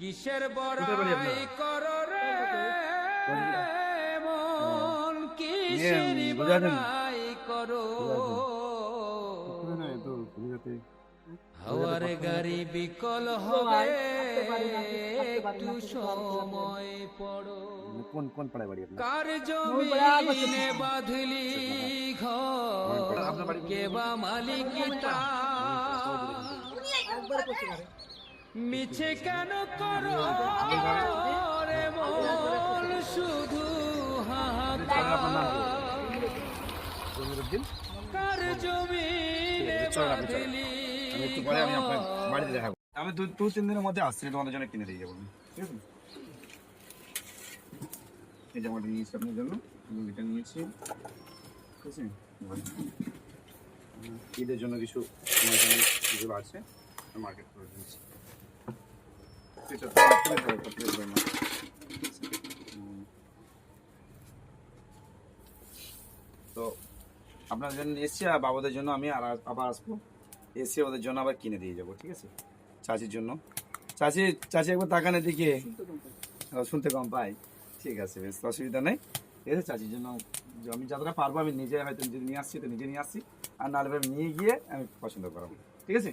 কিসের বড়াই করো রে মন, কিসের বড়াই করো। হাওয়ার গাড়ি বিকল হবে, একটু সময় পড়ো। কোন কোন পাড়ায় বাড়ি আপনার? কার জমিনে বাঁধলি ঘর, আপনার বাড়ি কে বা মালিক তার? মিছে কেন করো রে মন, শুধু হাহাকার। জমিরুদ্দিন। কার জমিনে বাঁধলি আমি একটু পরে আমি আপনার বাড়িতে দেখাবো। আমি দু তিন দিনের মধ্যে আসছি, তোমাদের জন্য কিনে দিয়ে যাবো, ঠিক আছে? এই জামাটা নিয়েছি আপনার জন্য, এটা নিয়েছি, ঠিক আছে? ঈদের জন্য কিছু আমার জন্য যেগুলো আছে মার্কেট করে দিয়েছি। এটা তো তো আপনাদের জন্য এসছি, আর বাবাদের জন্য আমি আবার আসবো, এসে ওদের জন্য আবার কিনে দিয়ে যাবো, ঠিক আছে? চাচির জন্য। চাচি চাচি একবার তাকানের দিকে, শুনতে কম পাই, ঠিক আছে, বেশ অসুবিধা নেই, ঠিক আছে? চাচির জন্য আমি যতটা পারবো আমি নিজে হয়তো যদি নিয়ে আসছি তো নিজে নিয়ে আসছি, আর নাহলে নিয়ে গিয়ে আমি পছন্দ করাবো, ঠিক আছে?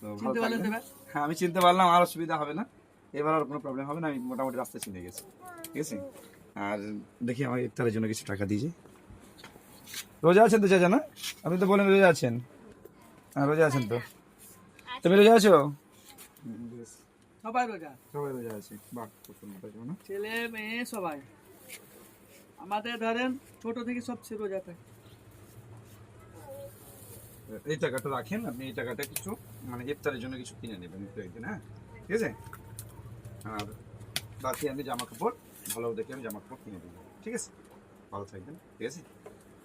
তো ভালো থাকবেন। হ্যাঁ আমি চিনতে পারলাম, আর অসুবিধা হবে না, এবার আর কোনো প্রবলেম হবে না, আমি মোটামুটি রাস্তা চিনে গেছি, ঠিক আছে? আর দেখি আমার ইফতারের জন্য কিছু টাকা দিয়েছে। রোজা আছেন তো চাচা, না? আপনি তো বলেন রোজা আছেন। হ্যাঁ রোজা আছেন তো, তুমি রোজা আছো? সবাই রোজা, সবাই রোজা আছে, বাহ খুব সুন্দর, না? ছেলে মেয়ে সবাই। আমাদের ধরেন ছোট থেকে সব রোজা থাকে। এই টাকাটা রাখেন আপনি, এই টাকাটা কিছু মানে ইফতারের জন্য কিছু কিনে নেবেন একদিন, হ্যাঁ ঠিক আছে? আর বাকি আমি জামা কাপড় ভালো দেখে আমি জামা কাপড় কিনে দেবো, ঠিক আছে? ভালো থাকবেন, ঠিক আছে?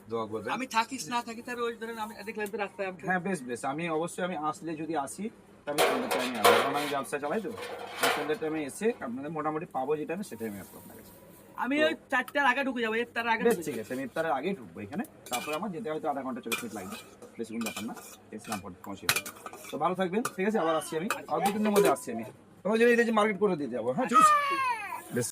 দোয়া করবেন। আমি থাকিস না থাকি তার ওই ধরেন আমি দেখলাম তো রাস্তায় আমি হ্যাঁ বেশ বেশ, আমি অবশ্যই আমি আসলে যদি আসি তবে সন্ধ্যের টাইমে আসবো, কারণ আমি ব্যবসা চালাই তো, সন্ধ্যের টাইমে এসে আপনাদের মোটামুটি পাবো যেটা আমি সেটাই আমি আসবো আপনার কাছে। আমি ওই 4টার আগে ঢুকে যাবো, তার আগে বেশ ঠিক আছে, আমি ইফতারের আগেই ঢুকবো এখানে, তারপরে আমার যেতে হয়তো আধা ঘন্টা 40 মিনিট লাগবে, বেশি কোনো ব্যাপার না, ইসলাম পৌঁছে যাবো। তো ভালো থাকবেন, ঠিক আছে? আবার আসছি আমি, আর 2-3 দিনের মধ্যে আসছি আমি, তোমার জন্য এই যে মার্কেট করে দিয়ে যাবো, হ্যাঁ ঠিক আছে?